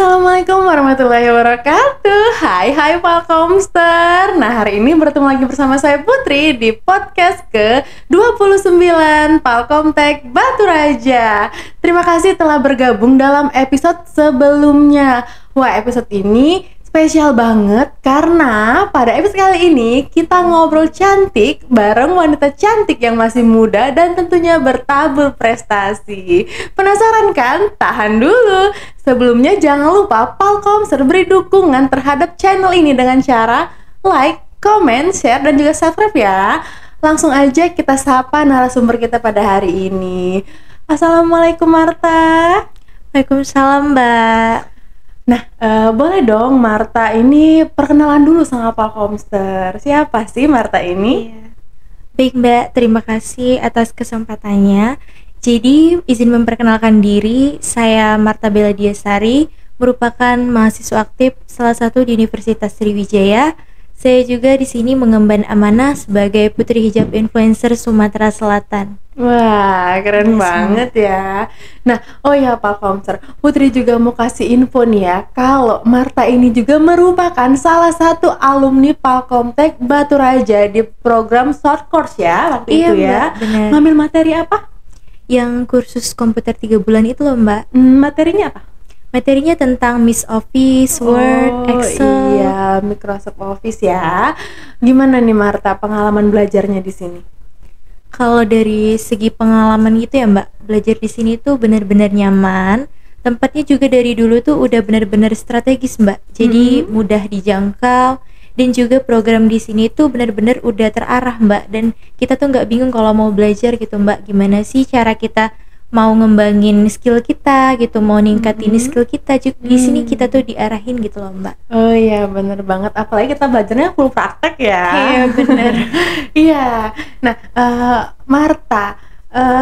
Assalamualaikum warahmatullahi wabarakatuh. Hai Palkomster. Nah, hari ini bertemu lagi bersama saya Putri di podcast ke-29 Palkomtek Batu Raja. Terima kasih telah bergabung dalam episode sebelumnya. Wah, episode ini spesial banget karena pada episode kali ini kita ngobrol cantik bareng wanita cantik yang masih muda dan tentunya bertabur prestasi. Penasaran kan? Tahan dulu. Sebelumnya jangan lupa Palkomster beri dukungan terhadap channel ini dengan cara like, comment, share, dan juga subscribe ya. Langsung aja kita sapa narasumber kita pada hari ini. Assalamualaikum Marta. Waalaikumsalam Mbak. Nah, boleh dong Marta ini perkenalan dulu sama Palkomster. Siapa sih Marta ini? Iya. Baik Mbak, terima kasih atas kesempatannya. Jadi izin memperkenalkan diri, saya Marta Bella Diasari, merupakan mahasiswa aktif salah satu di Universitas Sriwijaya. Saya juga di sini mengemban amanah sebagai Putri Hijab Influencer Sumatera Selatan. Wah, keren banget ya. Nah, oh ya Palkomster, Putri juga mau kasih info nih ya, kalau Marta ini juga merupakan salah satu alumni Palkomtek Batu Raja di program short course ya waktu Iya, itu ya. Mbak, benar. Ngambil materi apa? Yang kursus komputer 3 bulan itu loh Mbak. Materinya apa? Materinya tentang Miss Office, Word, Excel. Iya, Microsoft Office ya. Gimana nih Marta pengalaman belajarnya di sini? Kalau dari segi pengalaman gitu ya Mbak, belajar di sini tuh benar-benar nyaman. Tempatnya juga dari dulu tuh udah benar-benar strategis Mbak. Jadi mudah dijangkau dan juga program di sini tuh benar-benar udah terarah Mbak. Dan kita tuh nggak bingung kalau mau belajar gitu Mbak. Gimana sih cara kita mau ngembangin skill kita gitu, mau ningkatin skill kita juga di sini kita tuh diarahin gitu loh Mbak. Oh iya, bener banget. Apalagi kita belajarnya full praktek ya. Iya bener. Iya. Nah, Marta,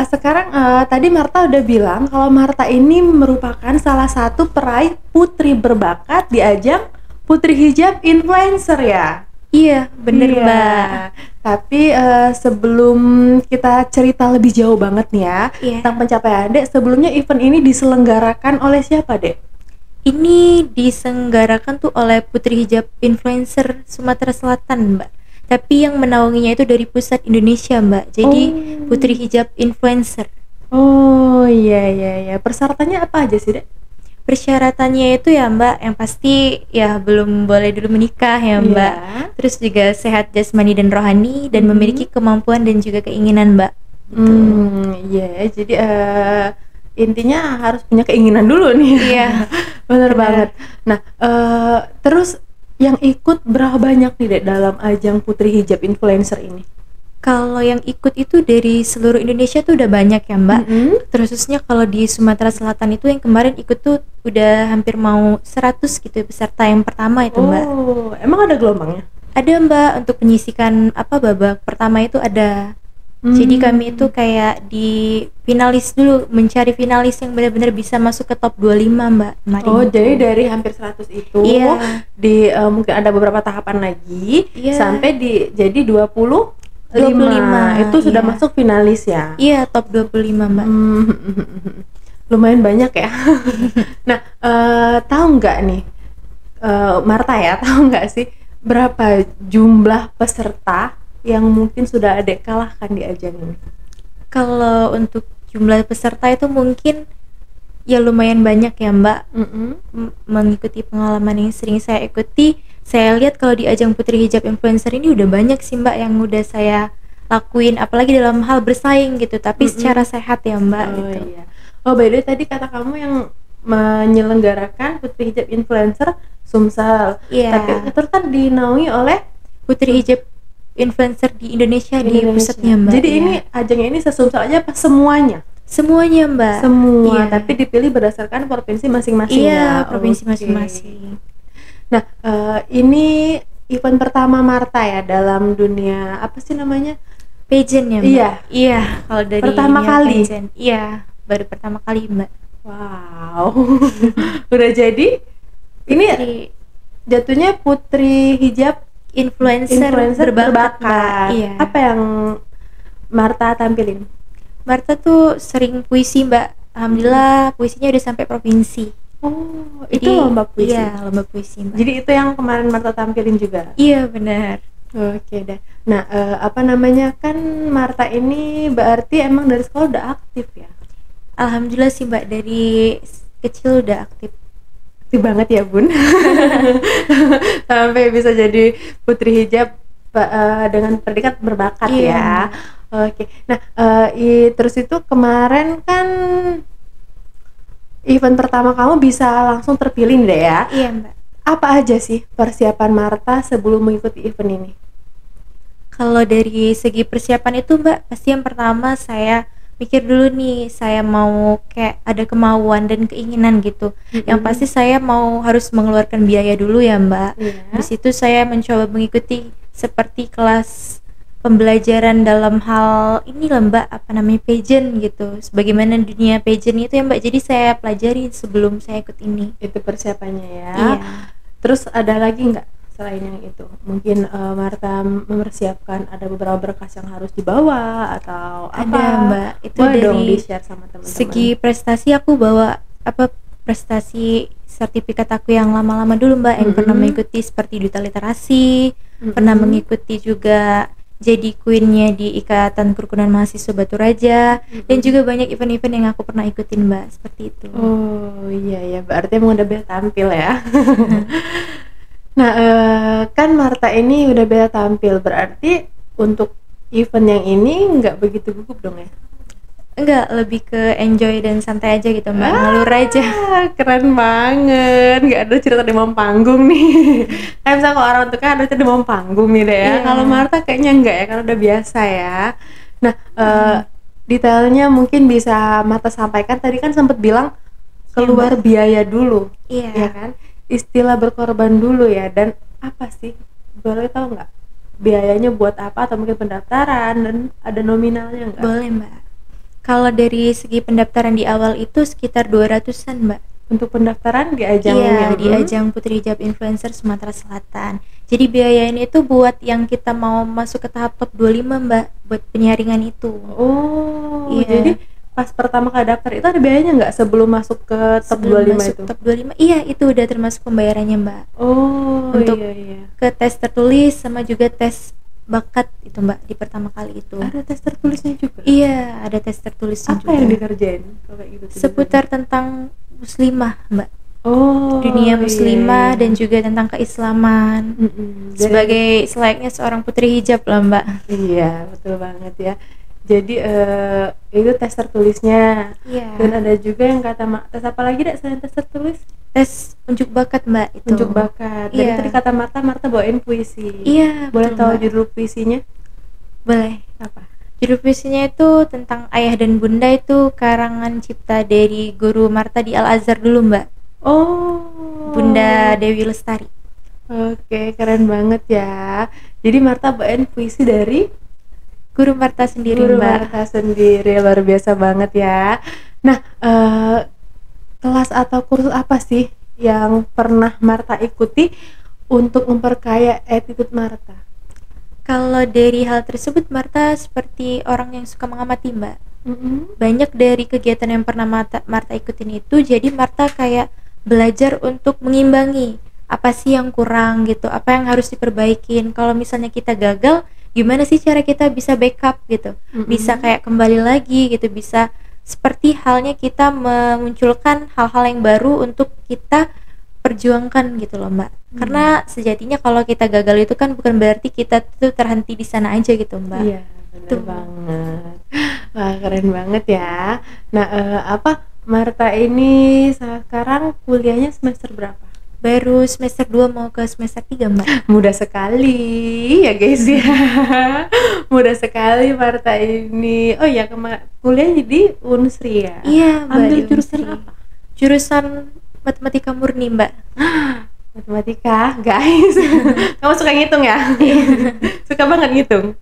sekarang tadi Marta udah bilang kalau Marta ini merupakan salah satu peraih putri berbakat di ajang Putri Hijab Influencer ya. Iya bener Iya. Mbak. Tapi sebelum kita cerita lebih jauh banget nih ya Iya. tentang pencapaian Dek, sebelumnya event ini diselenggarakan oleh siapa Dek? Ini diselenggarakan tuh oleh Putri Hijab Influencer Sumatera Selatan Mbak. Tapi yang menaunginya itu dari pusat Indonesia Mbak. Jadi Putri Hijab Influencer. Oh iya. Persyaratannya apa aja sih Dek? Persyaratannya itu ya Mbak, yang pasti ya belum boleh dulu menikah ya Mbak. Iya. Terus juga sehat jasmani dan rohani dan memiliki kemampuan dan juga keinginan Mbak. Iya. Jadi intinya harus punya keinginan dulu nih. Iya. Bener banget. Nah, terus yang ikut berapa banyak nih Dek dalam ajang Putri Hijab Influencer ini? Kalau yang ikut itu dari seluruh Indonesia tuh udah banyak ya Mbak. Terkhususnya kalau di Sumatera Selatan itu yang kemarin ikut tuh udah hampir mau 100 gitu peserta yang pertama itu Mbak. Oh, emang ada gelombangnya? Ada Mbak, untuk penyisikan babak pertama itu ada. Jadi kami itu kayak di finalis dulu, mencari finalis yang benar-benar bisa masuk ke top 25 Mbak kemarin. Oh, itu. jadi dari hampir 100 itu Iya. di mungkin ada beberapa tahapan lagi sampai jadi 25 itu sudah iya. masuk finalis ya. Iya, top 25 Mbak. Lumayan banyak ya. Nah, tahu nggak nih Marta ya, tahu nggak sih berapa jumlah peserta yang mungkin sudah Adek kalahkan di ajang ini? Kalau untuk jumlah peserta itu mungkin ya lumayan banyak ya Mbak. Mengikuti pengalaman yang sering saya ikuti, saya lihat kalau di ajang Putri Hijab Influencer ini udah banyak sih Mbak yang udah saya lakuin, apalagi dalam hal bersaing gitu, tapi secara sehat ya Mbak. Oh gitu. iya. Oh, by the way tadi kata kamu yang menyelenggarakan Putri Hijab Influencer Sumsel. Iya. Tapi itu kan dinaungi oleh Putri Hijab Influencer di Indonesia, di pusatnya Mbak. Jadi iya. ini ajangnya ini se-Sumsel aja apa semuanya? Semuanya Mbak. Semua, Iya. tapi dipilih berdasarkan provinsi masing-masing ya. Iya, provinsi Oke. masing-masing. Nah, ini event pertama Marta ya dalam dunia apa sih namanya? Pageant ya Mbak. Iya. Iya, kalau dari Pertama dunia kali? pageant. Iya, baru pertama kali Mbak. Wow. Udah jadi? Ini Jadi jatuhnya Putri Hijab influencer berbakat Mbak. Iya. Apa yang Marta tampilin? Marta tuh sering puisi Mbak. Alhamdulillah puisinya udah sampai provinsi. Oh, itu Jadi lomba puisi. iya, lomba puisi Mbak. Jadi itu yang kemarin Marta tampilin juga. Iya benar. Oke deh. Nah, apa namanya, kan Marta ini berarti emang dari sekolah udah aktif ya? Alhamdulillah sih Mbak, dari kecil udah aktif. Aktif banget ya Bun. Sampai bisa jadi putri hijab dengan predikat berbakat Iya, ya. Oke. Nah, terus itu kemarin kan event pertama kamu bisa langsung terpilih nih deh ya. Iya Mbak. Apa aja sih persiapan Marta sebelum mengikuti event ini? Kalau dari segi persiapan itu Mbak, pasti yang pertama saya mikir dulu nih, saya mau kayak ada kemauan dan keinginan gitu. Yang pasti saya mau harus mengeluarkan biaya dulu ya Mbak. Iya. Di situ saya mencoba mengikuti seperti kelas pembelajaran dalam hal ini lah Mbak, apa namanya, pageant gitu. Sebagaimana dunia pageant itu ya Mbak, jadi saya pelajari sebelum saya ikut ini. Itu persiapannya ya. Iya. Terus ada lagi nggak selain yang itu? Mungkin Marta mempersiapkan ada beberapa berkas yang harus dibawa atau apa? Ada Mbak, itu Boleh dari dong di-share sama teman-teman. segi prestasi aku bawa apa, prestasi sertifikat aku yang lama-lama dulu Mbak, yang pernah mengikuti seperti duta literasi, pernah mengikuti juga jadi queennya di Ikatan Kerukunan Mahasiswa Batu Raja, dan juga banyak event-event yang aku pernah ikutin Mbak, seperti itu. Oh iya ya, berarti emang udah bisa tampil ya. Nah, kan Marta ini udah bisa tampil, berarti untuk event yang ini nggak begitu gugup dong ya? Enggak, lebih ke enjoy dan santai aja gitu Mbak, ngalur aja. Keren banget, nggak ada cerita di demam panggung nih. Kan misalnya kalau orang tuh kan ada cerita demam panggung nih deh ya. Iya. Kalau Marta kayaknya enggak ya, karena udah biasa ya. Nah, detailnya mungkin bisa Marta sampaikan. Tadi kan sempat bilang keluar biaya dulu, Iya. ya kan? Istilah berkorban dulu ya. Dan apa sih? Boleh tahu nggak? Biayanya buat apa, atau mungkin pendaftaran, dan ada nominalnya nggak? Boleh Mbak. Kalau dari segi pendaftaran di awal itu sekitar 200-an Mbak. Untuk pendaftaran di ajang ini Iya, ya, di Bun? ajang Putri Hijab Influencer Sumatera Selatan. Jadi biaya ini itu buat yang kita mau masuk ke tahap top 25 Mbak, buat penyaringan itu. Oh, Iya. jadi pas pertama kali daftar itu ada biayanya nggak sebelum masuk ke top Sebelum 25 masuk itu? top 25, iya itu udah termasuk pembayarannya Mbak. Oh, Untuk iya. Ke tes tertulis sama juga tes bakat itu Mbak, di pertama kali itu. Ada tes tertulisnya juga? Iya, ada tes tertulisnya Apa juga. yang dikerjain kalau kayak gitu? Seputar tentang muslimah Mbak, oh, dunia muslimah iya. dan juga tentang keislaman. Jadi- Sebagai selayaknya seorang putri hijab lah Mbak. iya, betul banget ya. Jadi itu tes tertulisnya. Iya. Dan ada juga yang kata tes apa lagi dek selain tes tertulis? Tes unjuk bakat Mbak itu. Unjuk bakat. Dan Iya. itu dikata Marta bawain puisi. Iya, Boleh betul, tahu Mbak. judul puisinya? Boleh. Apa? Judul puisinya itu tentang ayah dan bunda, itu karangan cipta dari guru Marta di Al Azhar dulu Mbak. Oh. Bunda Dewi Lestari. Oke, keren banget ya. Jadi Marta bawain puisi dari Guru Marta sendiri Guru Mbak. Marta sendiri, luar biasa banget ya. Nah, kelas atau kursus apa sih yang pernah Marta ikuti untuk memperkaya attitude Marta? Kalau dari hal tersebut, Marta seperti orang yang suka mengamati Mbak. Banyak dari kegiatan yang pernah Marta ikutin itu, jadi Marta kayak belajar untuk mengimbangi apa sih yang kurang gitu, apa yang harus diperbaikin. Kalau misalnya kita gagal, gimana sih cara kita bisa backup gitu, bisa kayak kembali lagi gitu, bisa seperti halnya kita memunculkan hal-hal yang baru untuk kita perjuangkan gitu loh Mbak. Karena sejatinya kalau kita gagal itu kan bukan berarti kita tuh terhenti di sana aja gitu Mbak. Iya, benar Tuh. banget. Wah, keren banget ya. Nah, Marta ini sekarang kuliahnya semester berapa? Baru semester 2 mau ke semester 3 Mbak. Mudah sekali ya guys ya. Mudah sekali Marta ini. Oh ya, kuliah di Unsri ya? Iya Mbak. Ambil di jurusan Unsri. apa? Jurusan matematika murni Mbak. Matematika, guys. Kamu suka ngitung ya? Suka banget ngitung.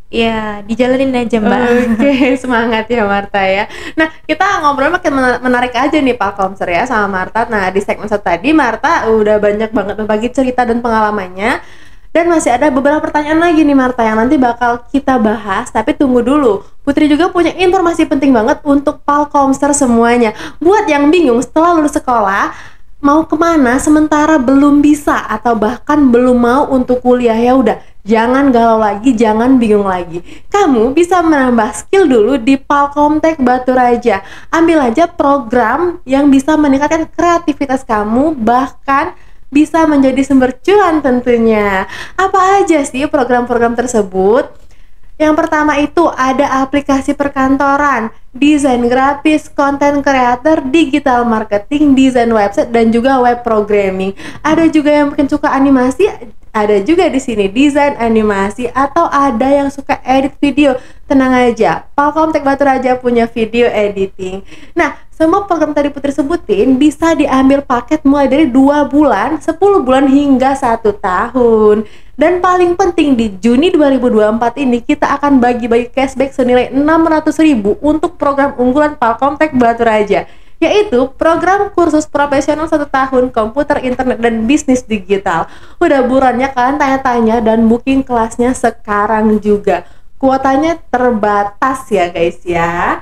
Ya dijalanin aja Mbak. Oke, semangat ya Marta ya. Nah, kita ngobrol makin menarik aja nih Pak Komser ya sama Marta. Nah, di segmen 1 tadi Marta udah banyak banget berbagi cerita dan pengalamannya. Dan masih ada beberapa pertanyaan lagi nih Marta yang nanti bakal kita bahas, tapi tunggu dulu. Putri juga punya informasi penting banget untuk Palkomster semuanya. Buat yang bingung setelah lulus sekolah, mau kemana sementara belum bisa atau bahkan belum mau untuk kuliah, ya udah, jangan galau lagi, jangan bingung lagi. Kamu bisa menambah skill dulu di Palkomtek Batu Raja. Ambil aja program yang bisa meningkatkan kreativitas kamu, bahkan bisa menjadi sumber cuan tentunya. Apa aja sih program-program tersebut? Yang pertama itu ada aplikasi perkantoran, desain grafis, konten creator, digital marketing, desain website, dan juga web programming. Ada juga yang mungkin suka animasi, ada juga di sini desain animasi, atau ada yang suka edit video. Tenang aja, Palkomtek Batu Raja punya video editing. Nah, semua program tadi Putri sebutin bisa diambil paket mulai dari 2 bulan, 10 bulan hingga 1 tahun. Dan paling penting di Juni 2024 ini kita akan bagi-bagi cashback senilai 600.000 untuk program unggulan Palkomtek Batu Raja, yaitu program kursus profesional 1 tahun komputer, internet, dan bisnis digital. Udah buruannya kalian tanya-tanya dan booking kelasnya sekarang juga. Kuotanya terbatas ya guys ya.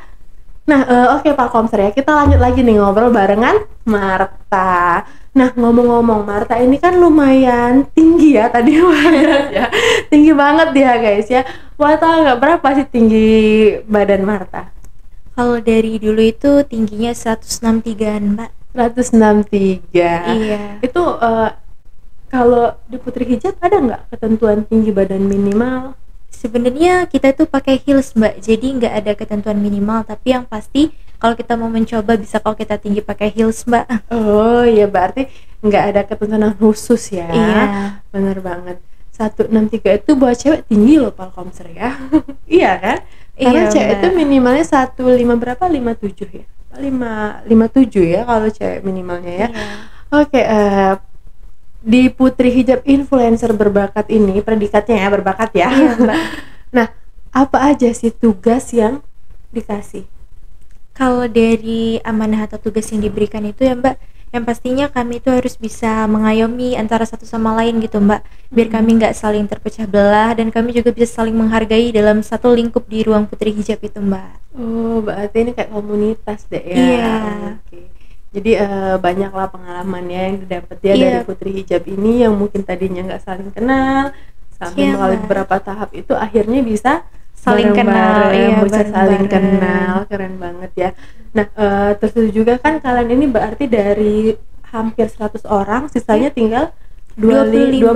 Nah, oke Palkomster ya, kita lanjut lagi nih ngobrol barengan Marta. Nah, ngomong-ngomong, Marta ini kan lumayan tinggi ya tadi ya. Tinggi banget dia guys ya. Wah, tau nggak berapa sih tinggi badan Marta? Kalau dari dulu itu tingginya 163-an, Mbak. 163. Iya. Itu kalau di Putri Hijab ada nggak ketentuan tinggi badan minimal? Sebenarnya kita itu pakai heels, Mbak. Jadi nggak ada ketentuan minimal, tapi yang pasti kalau kita mau mencoba bisa kalau kita tinggi pakai heels, Mbak. Oh iya, berarti nggak ada ketentuan khusus ya. Iya. Bener banget. 163 itu buat cewek tinggi loh Palkomster ya. Iya kan? Karena Iya, cewek Mbak. itu minimalnya 15 berapa? 57 ya? 57 ya kalau cewek minimalnya ya. Iya. Oke, di Putri Hijab influencer berbakat ini, predikatnya ya berbakat ya. Iya, Mbak. Nah, apa aja sih tugas yang dikasih? Kalau dari amanah atau tugas yang diberikan itu ya Mbak, yang pastinya kami itu harus bisa mengayomi antara satu sama lain gitu Mbak, biar kami nggak saling terpecah belah dan kami juga bisa saling menghargai dalam satu lingkup di ruang Putri Hijab itu Mbak. Oh, berarti ini kayak komunitas deh ya. Iya. Oke. Jadi banyaklah pengalamannya yang didapat ya Iya. dari Putri Hijab ini yang mungkin tadinya nggak saling kenal, sampai Iya, melalui Mbak. beberapa tahap itu akhirnya bisa Saling kenal, iya, bisa saling bareng-bareng. kenal, keren banget ya. Nah, terus juga kan kalian ini berarti dari hampir 100 orang, sisanya tinggal 25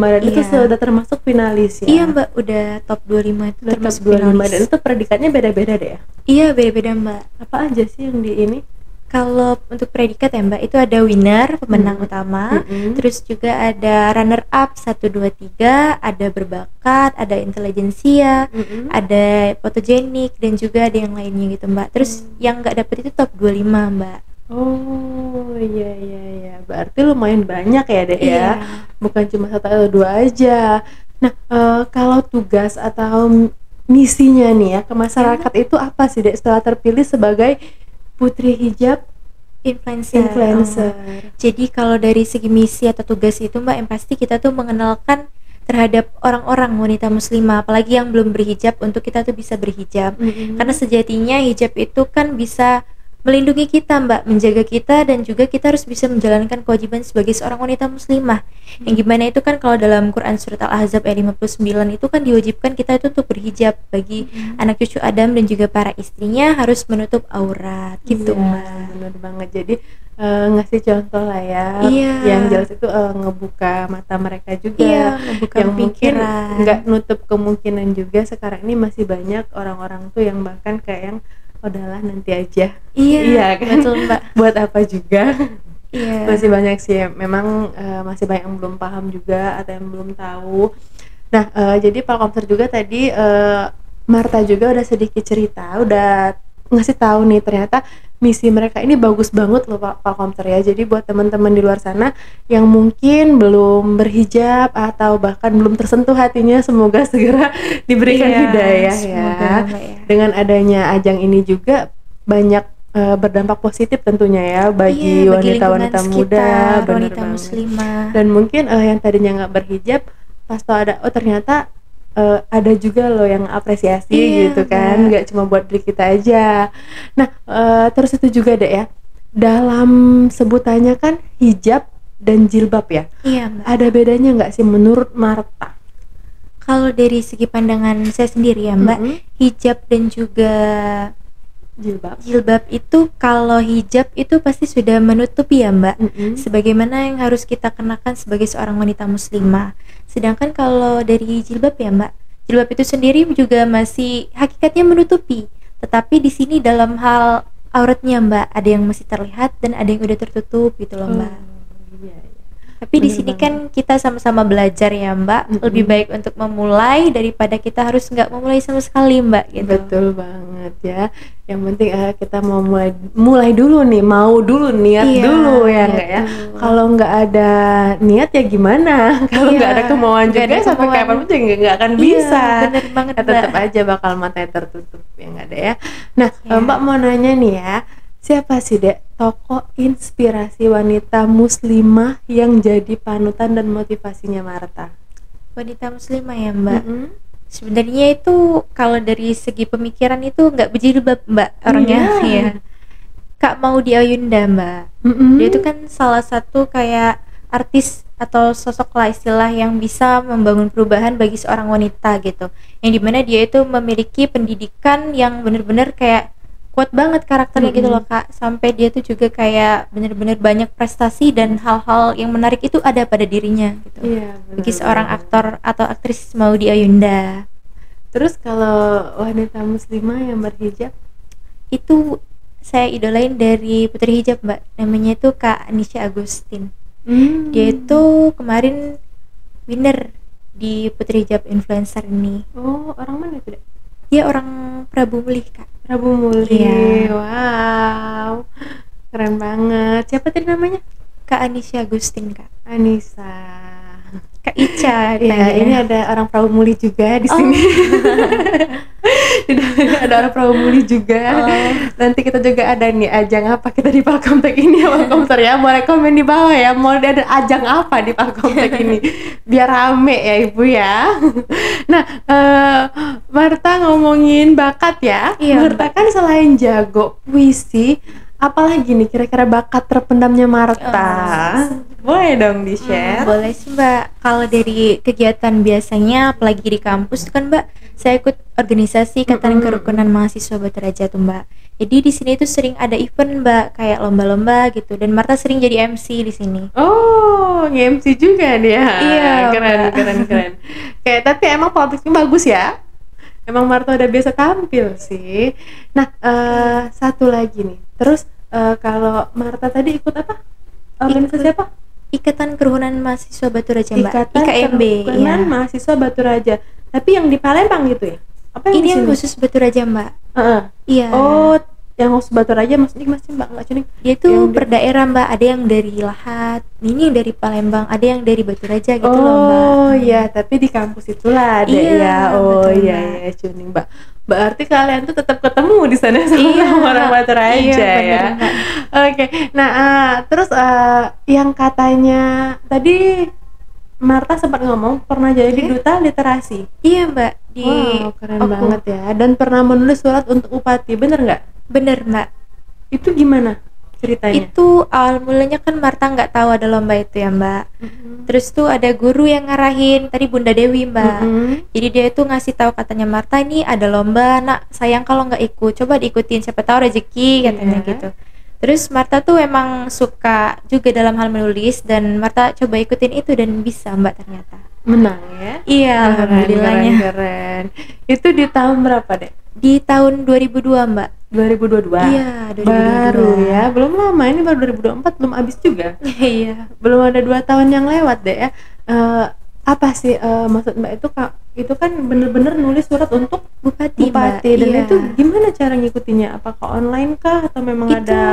dan itu iya. sudah termasuk finalis ya. Iya Mbak, udah top 25 itu Udah termasuk top 25 dan finalis. itu predikatnya beda-beda deh ya. Iya, beda-beda Mbak. Apa aja sih yang di ini? Kalau untuk predikat ya Mbak, itu ada winner, pemenang utama, terus juga ada runner up 1, 2, 3, ada berbakat, ada intelijensia, ada fotogenik, dan juga ada yang lainnya gitu Mbak. Terus yang nggak dapet itu top 25 Mbak. Oh iya, berarti lumayan banyak ya deh ya, Iya. bukan cuma 1 atau 2 aja. Nah, kalau tugas atau misinya nih ya ke masyarakat itu apa sih dek setelah terpilih sebagai Putri Hijab influencer? Jadi kalau dari segi misi atau tugas itu Mbak, yang pasti kita tuh mengenalkan terhadap orang-orang wanita muslimah, apalagi yang belum berhijab, untuk kita tuh bisa berhijab. Karena sejatinya hijab itu kan bisa melindungi kita Mbak, menjaga kita, dan juga kita harus bisa menjalankan kewajiban sebagai seorang wanita muslimah. Yang gimana itu kan kalau dalam Quran surat Al-Ahzab ayat 59 itu kan diwajibkan kita itu untuk berhijab bagi anak cucu Adam dan juga para istrinya harus menutup aurat gitu Iya, Mbak. bener banget. Jadi ngasih contoh lah ya, Iya. yang jelas itu ngebuka mata mereka juga, Iya, ngebuka yang mungkin pikiran. nggak nutup kemungkinan juga sekarang ini masih banyak orang-orang tuh yang bahkan kayak yang udahlah nanti aja. Iya, kan? betul Mbak. Buat apa juga? Iya. Masih banyak sih, memang masih banyak yang belum paham juga atau yang belum tahu. Nah, jadi Palkomster juga tadi Marta juga udah sedikit cerita, udah ngasih tahu nih ternyata misi mereka ini bagus banget loh Palkomster ya. Jadi buat teman-teman di luar sana yang mungkin belum berhijab atau bahkan belum tersentuh hatinya, semoga segera diberikan Iya, hidayah semoga, ya. Mbak, ya. Dengan adanya ajang ini juga banyak berdampak positif tentunya ya bagi Iya, bagi wanita-wanita lingkungan muda, sekitar, bener wanita banget. muslimah. Dan mungkin yang tadinya nggak berhijab pas tau ada ternyata ada juga loh yang apresiasi Iya, gitu kan, Mbak. nggak cuma buat diri kita aja. Nah, terus itu juga deh ya, dalam sebutannya kan hijab dan jilbab ya, Iya, Mbak. ada bedanya nggak sih menurut Marta? Kalau dari segi pandangan saya sendiri ya Mbak, Mm-mm. hijab dan juga Jilbab. jilbab itu, kalau hijab itu pasti sudah menutupi ya Mbak, Mm-mm. sebagaimana yang harus kita kenakan sebagai seorang wanita muslimah. Sedangkan kalau dari jilbab ya Mbak, jilbab itu sendiri juga masih hakikatnya menutupi, tetapi di sini dalam hal auratnya Mbak, ada yang masih terlihat dan ada yang udah tertutup gitu loh Mbak. Iya, iya. Tapi di Bener sini banget. kan kita sama-sama belajar ya Mbak, lebih baik untuk memulai daripada kita harus nggak memulai sama sekali Mbak gitu. Betul banget ya. Yang penting kita mau mulai dulu nih, mau dulu niat Iya, dulu ya niat enggak ya. dulu. Kalau nggak ada niat ya gimana? Kalau Iya, nggak ada kemauan nggak juga ada sampai kemauan. kapanpun juga nggak akan Iya, bisa. bener banget, Ya, tetap Mbak. aja bakal matanya tertutup ya nggak ada ya. Nah, Ya. Mbak mau nanya nih ya, siapa sih Dek tokoh inspirasi wanita muslimah yang jadi panutan dan motivasinya Marta? Wanita muslimah ya Mbak. Mm-mm. Sebenarnya itu kalau dari segi pemikiran itu nggak berjilbab Mbak orangnya. Iya. Iya. Kak Maudy Ayunda Mbak. Mm-mm. Dia itu kan salah satu kayak artis atau sosok lah istilah yang bisa membangun perubahan bagi seorang wanita gitu, yang dimana dia itu memiliki pendidikan yang benar-benar kayak kuat banget karakternya gitu loh Kak, sampai dia tuh juga kayak benar-benar banyak prestasi dan hal-hal yang menarik itu ada pada dirinya gitu. Iya, Bagi benar seorang banget. aktor atau aktris Maudy Ayunda Terus kalau wanita muslimah yang berhijab, itu saya idolain dari putri hijab Mbak, namanya itu Kak Anisha Agustin. Dia itu kemarin winner di putri hijab influencer ini. oh orang mana itu Dek? Dia orang Prabu Mulih Kak. Prabu Muli. Iya. Wow, keren banget. Siapa tadi namanya? Kak Anisha Agustin Kak. Anissa. Kak Ica. Iya, ini ada orang Prabu Muli juga di sini. Ada orang Prabu Muli juga. Nanti kita juga ada nih ajang apa kita di Palkomtek ini ya Palkomter ya. Boleh komen di bawah ya, mau ada ajang apa di Palkomtek ini. Biar rame ya Ibu ya. Nah, Marta ngomongin bakat ya. Iya, Marta kan selain jago puisi, apalagi nih kira-kira bakat terpendamnya Marta? Boleh dong di-share. Boleh sih Mbak. Kalau dari kegiatan biasanya, apalagi di kampus kan Mbak, saya ikut organisasi Ikatan Kerukunan Mahasiswa Batu Raja tuh Mbak. Jadi di sini tuh sering ada event Mbak, kayak lomba-lomba gitu. Dan Marta sering jadi MC di sini. Oh, nge-MC juga dia. Iya, keren, Mbak. keren. Kayak tapi emang praktiknya bagus ya. Emang Marta udah biasa tampil sih. Nah, satu lagi nih. Terus kalau Marta tadi ikut apa? Organisasi apa? Ikatan Kerukunan Mahasiswa Batu Raja Mbak. Ikatan IKMB. Kerukunan Iya. Mahasiswa Batu Raja. Tapi yang di Palembang gitu ya? Apa yang Ini di yang sini? khusus Batu Raja Mbak. Heeh. Iya. Oh, yang khusus Batu Raja maksudnya gimana sih Mbak? Nggak cuning. Dia tuh Yang di- per daerah Mbak, ada yang dari Lahat, ini yang dari Palembang, ada yang dari Batu Raja gitu loh Mbak. Oh iya, tapi di kampus itulah ada Iya, ya. Oh betul, iya Mbak. iya cuning Mbak. Berarti kalian tuh tetap ketemu di sana sama Iya, orang Batu Raja iya, ya. bener, Mbak. Oke. Nah, terus yang katanya tadi Marta sempat ngomong pernah jadi Iya. duta literasi. Iya Mbak, di Wow, keren Oku. banget ya. Dan pernah menulis surat untuk Upati, bener nggak? Bener Mbak. Itu gimana ceritanya? Itu awal mulanya kan Marta nggak tahu ada lomba itu ya Mbak. Terus tuh ada guru yang ngarahin, tadi Bunda Dewi Mbak. Mm-mm. Jadi dia itu ngasih tahu, katanya Marta ini ada lomba, nak sayang kalau nggak ikut, coba diikutin siapa tahu rezeki katanya Iya. gitu. Terus Marta tuh emang suka juga dalam hal menulis, dan Marta coba ikutin itu dan bisa Mbak ternyata. Menang ya? Iya, Keren, alhamdulillahnya. keren. Itu di tahun berapa deh? Di tahun 2002 Mbak. 2022. Iya, 2022. Baru ya, belum lama, ini baru 2024, belum habis juga. Iya. Belum ada 2 tahun yang lewat deh ya. Apa sih maksud Mbak itu kan bener-bener nulis surat untuk Bupati, Bupati Mbak. dan Iya. itu gimana cara ngikutinya? Apakah online kah atau memang Itu ada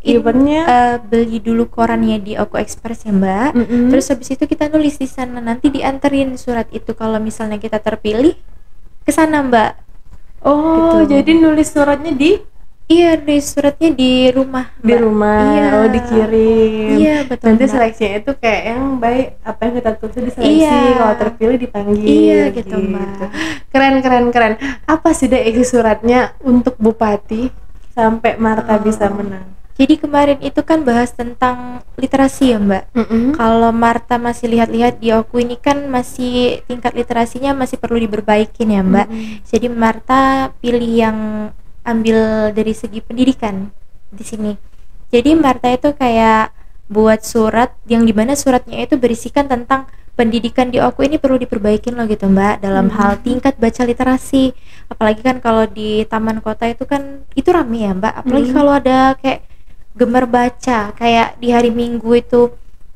eventnya? beli dulu korannya di Oku Express ya Mbak. Mm-mm. Terus habis itu kita nulis di sana, nanti dianterin surat itu kalau misalnya kita terpilih ke sana Mbak. Oh, gitu. jadi nulis suratnya di Iya, nulis suratnya di rumah, Di Mbak. rumah. Iya. Oh, dikirim. Iya, betul, Nanti Mbak. seleksinya itu kayak yang baik apa yang kita tulis diseleksi, Iya. kalau terpilih dipanggil. Iya, gitu, Mbak. Keren keren keren. Apa sih deh isi suratnya untuk Bupati sampai Marta bisa menang? Jadi kemarin itu kan bahas tentang literasi ya, Mbak. Kalau Marta masih lihat-lihat di aku ini kan masih tingkat literasinya masih perlu diperbaikin ya, Mbak. Jadi Marta pilih yang ambil dari segi pendidikan di sini. Jadi Marta itu kayak buat surat yang dimana suratnya itu berisikan tentang pendidikan di aku ini perlu diperbaikin loh gitu, Mbak, dalam hal tingkat baca literasi. Apalagi kan kalau di taman kota itu kan itu rame ya, Mbak. Apalagi kalau ada kayak gemar baca, kayak di hari Minggu itu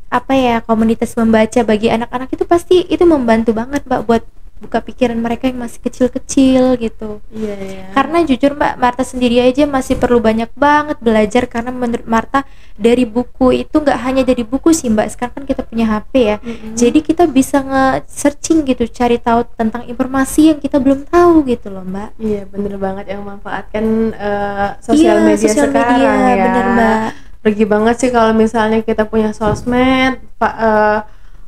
apa ya, komunitas membaca bagi anak-anak itu pasti itu membantu banget, Mbak, buat buka pikiran mereka yang masih kecil-kecil gitu. Iya ya. Karena jujur, Mbak, Marta sendiri aja masih perlu banyak banget belajar, karena menurut Marta dari buku itu nggak hanya dari buku sih, Mbak. Sekarang kan kita punya HP ya. Jadi kita bisa nge-searching gitu, cari tahu tentang informasi yang kita belum tahu gitu loh, Mbak. Iya, bener banget, yang memanfaatkan sosial Iya, media sosial sekarang media, ya. bener, Mbak. Pergi banget sih kalau misalnya kita punya sosmed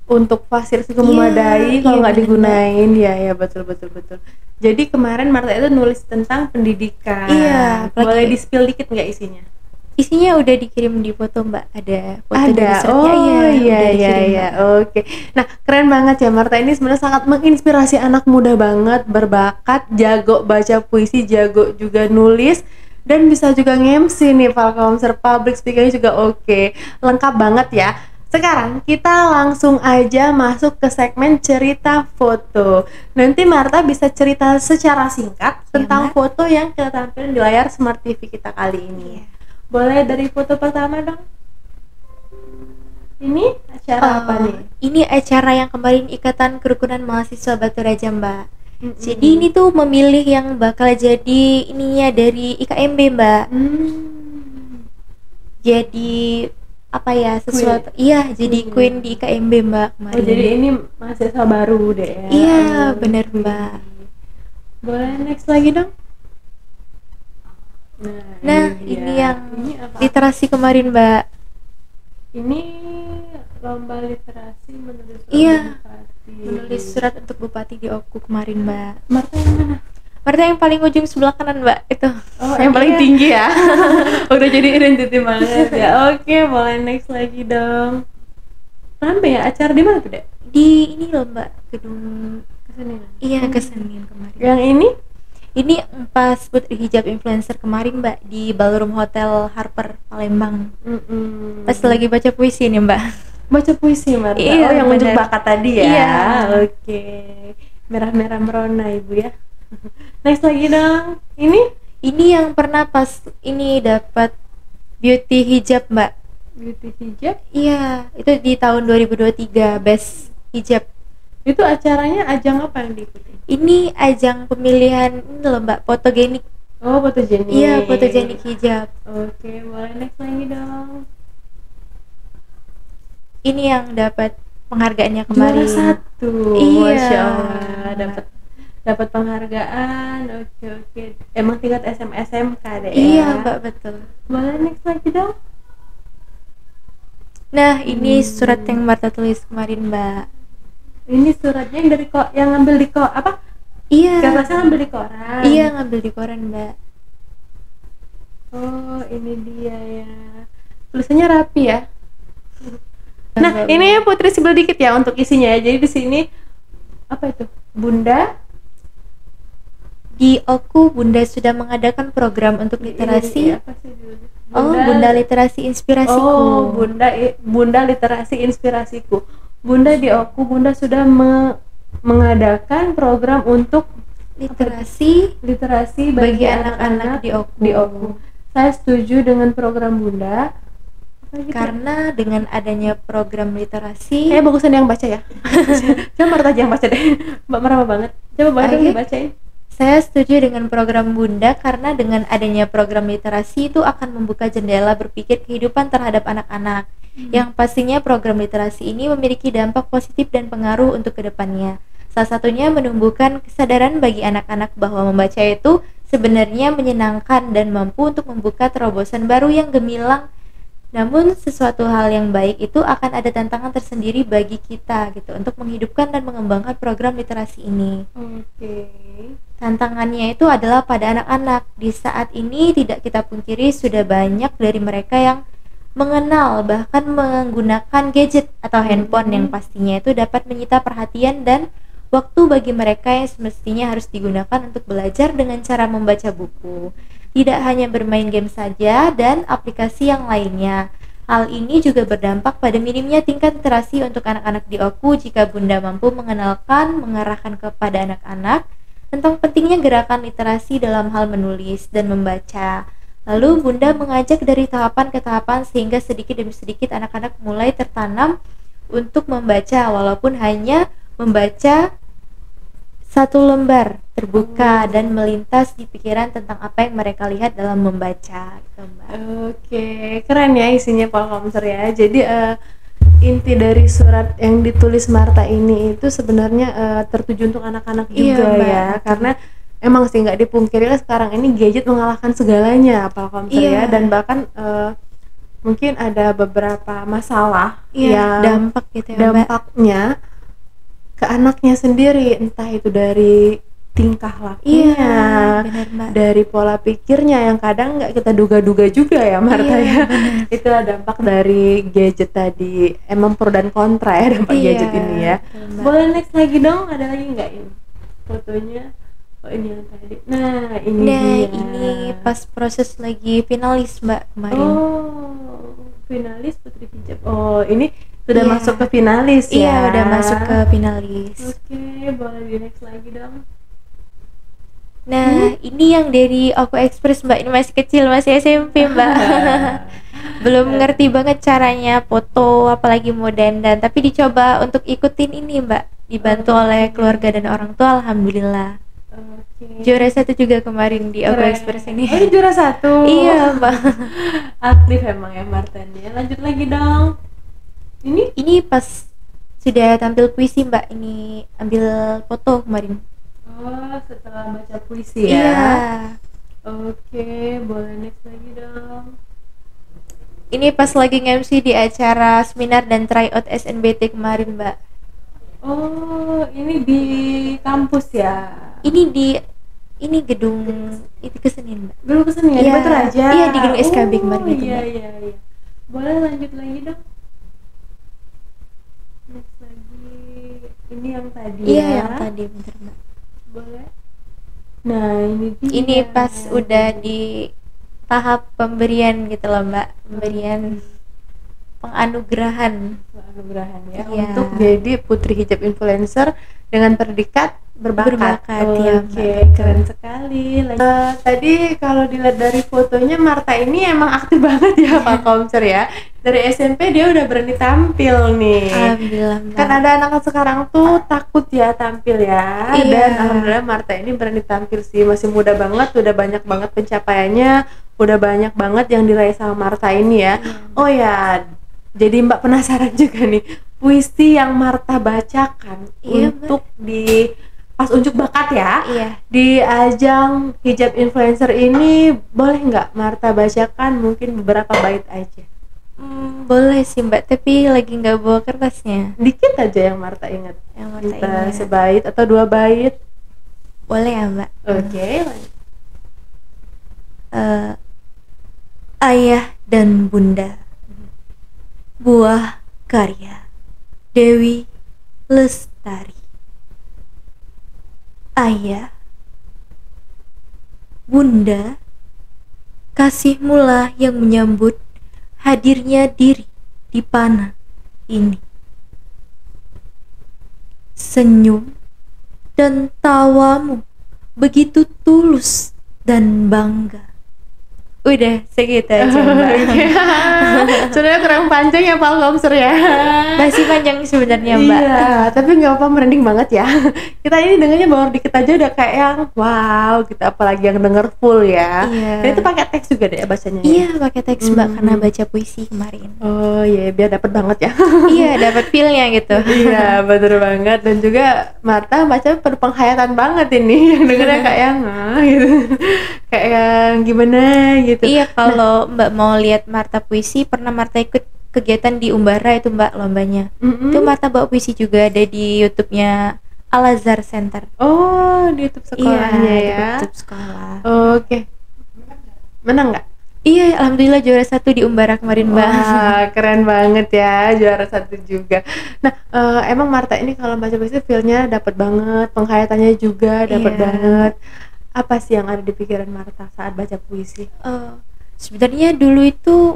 untuk fasilitas itu memadai, kalau iya, nggak bener, digunain ya betul betul betul. Jadi kemarin Marta itu nulis tentang pendidikan. Iya, apalagi- Boleh di-spill dikit nggak isinya? Isinya udah dikirim di foto, Mbak. Ada foto Ada. dari suratnya. Oh iya udah iya dikirim, iya. Mbak. Oke. Nah, keren banget ya, Marta ini sebenarnya sangat menginspirasi anak muda banget, berbakat, jago baca puisi, jago juga nulis, dan bisa juga nge-MC nih, Falkomser, public speaking juga oke. Lengkap banget ya. Sekarang kita langsung aja masuk ke segmen cerita foto. Nanti Marta bisa cerita secara singkat tentang Mbak. foto yang kita tampilkan di layar Smart TV kita kali ini. Boleh dari foto pertama dong? Ini acara apa nih? Ini acara yang kemarin Ikatan Kerukunan Mahasiswa Batu Raja, Mbak. Jadi ini tuh memilih yang bakal jadi ininya dari IKMB, Mbak. Jadi apa ya, sesuatu. Iya, jadi queen di IKMB, Mbak, kemarin. Oh, jadi ini mahasiswa baru deh ya? Iya, bener, Mbak. Boleh next lagi dong? Nah, dia. ini yang Ini apa? literasi kemarin, Mbak. Ini lomba literasi menulis Iya, Bupati. menulis surat untuk Bupati di Oku kemarin, Mbak. Marta yang mana? Marta yang paling ujung sebelah kanan, Mbak, itu. Oh, yang paling Iya. tinggi ya. Udah jadi identity banget ya. Oke, boleh next lagi dong. Rame ya, acara di mana tuh, Dek? Di ini loh, Mbak, gedung. Kesini. Iya, kesenian kemarin. Yang ini? Ini pas Putri Hijab Influencer kemarin, Mbak, di Ballroom Hotel Harper Palembang. Pas lagi baca puisi nih, Mbak. Baca puisi, Marta. Iya, oh, yang unjuk bener. bakat tadi ya. Iya. Oke. Merah-merah merona, Ibu ya. Next lagi dong. Ini yang pernah pas ini dapat beauty hijab, Mbak. Beauty hijab. Iya, itu di tahun 2023 Best Hijab. Itu acaranya ajang apa yang diikuti? Ini ajang pemilihan ini loh, Mbak, fotogenik. Oh, fotogenik. Iya, fotogenik hijab. Oke, boleh next lagi dong. Ini yang dapat penghargaannya Juara kemarin. 1. Iya. Masya Allah, dapat penghargaan. Oke. Emang tingkat SMK deh Iya, ya. Mbak, betul. Boleh next lagi dong. Nah, ini surat yang Marta tulis kemarin, Mbak. Ini suratnya yang dari yang ngambil di apa? Iya. Kertasnya ngambil di koran. Iya, ngambil di koran, Mbak. Oh, ini dia ya. Tulisannya rapi ya. Nah, ini Putri sebel dikit ya untuk isinya ya. Jadi di sini apa itu? Bunda Di Oku, Bunda sudah mengadakan program untuk literasi. apa sih judulnya? Bunda Literasi Inspirasiku. Oh, Bunda Literasi Inspirasiku. Bunda di Oku, Bunda sudah mengadakan program untuk literasi literasi bagi anak-anak di Oku. Saya setuju dengan program Bunda. Karena dengan adanya program literasi, Kayak bagusan yang baca ya. Coba Marta aja yang baca deh. Mbak meraba banget. Coba boleh dong dibacain. saya setuju dengan program Bunda karena dengan adanya program literasi itu akan membuka jendela berpikir kehidupan terhadap anak-anak. Yang pastinya program literasi ini memiliki dampak positif dan pengaruh untuk kedepannya. Salah satunya menumbuhkan kesadaran bagi anak-anak bahwa membaca itu sebenarnya menyenangkan dan mampu untuk membuka terobosan baru yang gemilang. Namun sesuatu hal yang baik itu akan ada tantangan tersendiri bagi kita gitu untuk menghidupkan dan mengembangkan program literasi ini. Oke. Tantangannya itu adalah pada anak-anak. Di saat ini tidak kita pungkiri sudah banyak dari mereka yang mengenal bahkan menggunakan gadget atau handphone yang pastinya itu dapat menyita perhatian dan waktu bagi mereka yang semestinya harus digunakan untuk belajar dengan cara membaca buku. Tidak hanya bermain game saja dan aplikasi yang lainnya. Hal ini juga berdampak pada minimnya tingkat literasi untuk anak-anak di Oku jika Bunda mampu mengarahkan kepada anak-anak tentang pentingnya gerakan literasi dalam hal menulis dan membaca. Lalu Bunda mengajak dari tahapan ke tahapan sehingga sedikit demi sedikit anak-anak mulai tertanam untuk membaca walaupun hanya membaca satu lembar terbuka dan melintas di pikiran tentang apa yang mereka lihat dalam membaca gitu, Mbak. Oke, keren ya isinya Pak Komser ya. Jadi inti dari surat yang ditulis Marta ini itu sebenarnya tertuju untuk anak-anak juga Mbak. ya, karena emang sih nggak dipungkiri lah sekarang ini gadget mengalahkan segalanya Pak Komser ya, dan bahkan mungkin ada beberapa masalah yang dampak gitu ya, dampaknya ke anaknya sendiri, entah itu dari tingkah lakunya, benar, Mbak. dari pola pikirnya yang kadang nggak kita duga-duga juga ya Marta ya. Itulah dampak dari gadget tadi. Emang pro dan kontra ya dampak gadget ini ya. Betul, boleh next lagi dong, ada lagi nggak ini fotonya? Oh ini yang tadi. Nah ini dia. Ini pas proses lagi finalis Mbak kemarin. Oh finalis Putri Hijab. Oh ini sudah masuk ke finalis ya? Iya udah masuk ke finalis. Oke, boleh di next lagi dong. Nah ini yang dari Oku Express Mbak, ini masih kecil, masih SMP Mbak. Belum ngerti banget caranya foto apalagi mau dandan, tapi dicoba untuk ikutin ini Mbak, dibantu oleh keluarga dan orang tua, alhamdulillah. Juara 1 juga kemarin di Oku Express ini. Oh juara 1? Iya Mbak. Aktif emang ya Martanya. Lanjut lagi dong. Ini pas sudah tampil puisi Mbak, ini ambil foto kemarin. Oh setelah baca puisi ya? Iya. Oke, boleh next lagi dong. Ini pas lagi nge-MC di acara seminar dan tryout SNBT kemarin Mbak. Oh ini di kampus ya? Ini gedung itu kesenian Mbak. Gedung kesenian di Batu Raja? Iya di gedung SKB kemarin itu Mbak. Mbak. Iya. Boleh lanjut lagi dong. Next lagi. Ini yang tadi ya? Iya yang tadi bentar Mbak. Boleh. Nah ini dia. Ini pas udah di tahap pemberian gitu loh Mbak, pemberian penganugerahan ya untuk jadi Putri Hijab Influencer dengan predikat berbakat. Oke, keren sekali. Tadi kalau dilihat dari fotonya Marta ini emang aktif banget ya Pak Komser ya. Dari SMP dia udah berani tampil nih. Alhamdulillah Mbak. Kan ada anak sekarang tuh takut ya tampil ya. Dan alhamdulillah Marta ini berani tampil sih. Masih muda banget, udah banyak banget pencapaiannya, udah banyak banget yang diraih sama Marta ini ya. Oh ya, jadi Mbak penasaran juga nih, puisi yang Marta bacakan untuk di pas unjuk bakat ya, di ajang hijab influencer ini, boleh nggak Marta bacakan mungkin beberapa bait aja? Boleh sih Mbak, tapi lagi nggak bawa kertasnya. Dikit aja yang Marta ingat. Yang Marta ingat. Sebait atau 2 bait. Boleh ya Mbak. Oke. Ayah dan Bunda, buah karya Dewi Lestari. Ayah, Bunda, kasihmulah yang menyambut hadirnya diri di panah ini. Senyum dan tawamu begitu tulus dan bangga. Udah segitu aja mbak. Sebenarnya kurang panjang ya Pak Komser ya. Masih panjang sebenarnya mbak. Iya, tapi nggak apa, merinding banget ya. Kita ini dengarnya baru dikit aja udah kayak yang wow gitu, apalagi yang denger full ya. Iya. Dan itu pakai teks juga deh bacanya. Iya pakai teks mbak karena baca puisi kemarin. Oh iya, biar dapat banget ya. Iya dapat feel-nya gitu. Iya betul banget, dan juga Marta baca penuh penghayatan banget ini. Yang dengernya kayak yang gitu, kayak yang gimana gitu. Iya kalau mbak mau lihat Marta puisi, pernah Marta ikut kegiatan di Umbara itu mbak lombanya. Itu Marta bawa puisi juga ada di YouTube-nya Al Azhar Center. Oh di YouTube sekolahnya Iya, ya. di YouTube sekolah. Oke. Menang nggak? Iya, alhamdulillah juara 1 di Umbara kemarin mbak. Wah, keren banget ya, juara 1 juga. Nah, emang Marta ini kalau baca puisi feel-nya dapat banget, penghayatannya juga dapat Iya. banget. Apa sih yang ada di pikiran Marta saat baca puisi? Sebenarnya dulu itu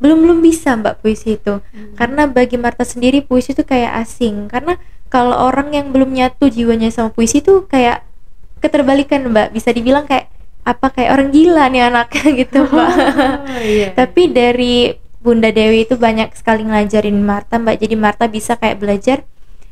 belum bisa mbak puisi itu, karena bagi Marta sendiri puisi itu kayak asing. Karena kalau orang yang belum nyatu jiwanya sama puisi itu kayak keterbalikan mbak, bisa dibilang kayak apa, kayak orang gila nih anaknya gitu mbak. Iya. Tapi dari Bunda Dewi itu banyak sekali ngajarin Marta mbak, jadi Marta bisa kayak belajar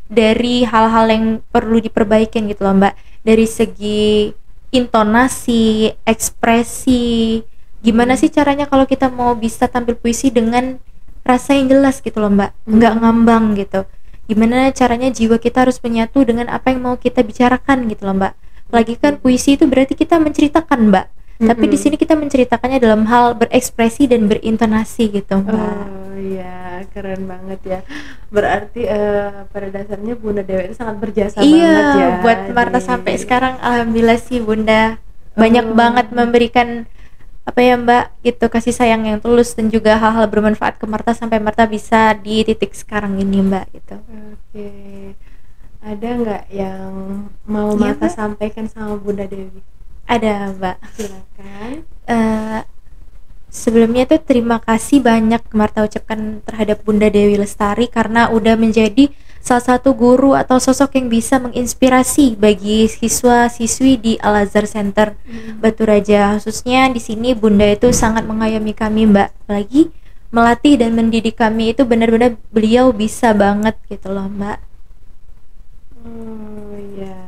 dari hal-hal yang perlu diperbaikin gitu loh mbak, dari segi intonasi, ekspresi, gimana sih caranya kalau kita mau bisa tampil puisi dengan rasa yang jelas gitu loh mbak, nggak ngambang gitu. Gimana caranya jiwa kita harus menyatu dengan apa yang mau kita bicarakan gitu loh mbak. Lagi kan puisi itu berarti kita menceritakan mbak, tapi di sini kita menceritakannya dalam hal berekspresi dan berintonasi gitu mbak. Oh iya, keren banget ya. Berarti pada dasarnya Bunda Dewi itu sangat berjasa banget ya. Iya, buat Marta sampai sekarang alhamdulillah sih Bunda banyak banget memberikan apa ya mbak gitu, kasih sayang yang tulus dan juga hal-hal bermanfaat ke Marta sampai Marta bisa di titik sekarang ini mbak gitu. Oke. Ada nggak yang mau Iya, Marta Mbak. sampaikan sama Bunda Dewi? Ada mbak. Silakan. Sebelumnya tuh terima kasih banyak Marta ucapkan terhadap Bunda Dewi Lestari karena udah menjadi salah satu guru atau sosok yang bisa menginspirasi bagi siswa-siswi di Al Azhar Center Batu Raja. Khususnya di sini Bunda itu sangat mengayomi kami mbak, apalagi melatih dan mendidik kami itu benar-benar beliau bisa banget gitu loh mbak. Oh iya.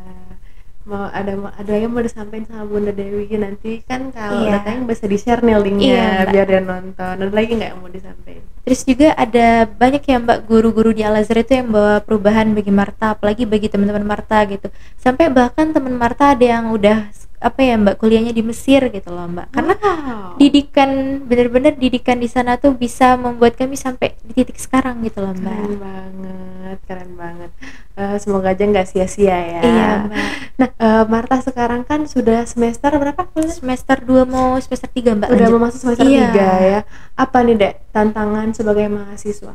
Ada yang mau disampaikan sama Bunda Dewi nanti kan kalau Iya. udah tayang bisa di-share nih linknya Iya, Mbak. biar dia nonton. Ada lagi nggak yang mau disampaikan? Terus juga ada banyak ya mbak guru-guru di Al Azhar itu yang bawa perubahan bagi Marta, apalagi bagi teman-teman Marta gitu. Sampai bahkan teman Marta ada yang udah apa ya mbak kuliahnya di Mesir gitu loh mbak. Karena Wow. didikan, bener-bener didikan di sana tuh bisa membuat kami sampai di titik sekarang gitu loh mbak. Keren banget, keren banget. Semoga aja nggak sia-sia ya. Iya mbak. Nah, Marta sekarang kan sudah semester berapa kuliah? Semester 2 mau semester 3 mbak. Udah lanjut. mau masuk semester Iya. 3 ya. Apa nih Dek tantangan sebagai mahasiswa?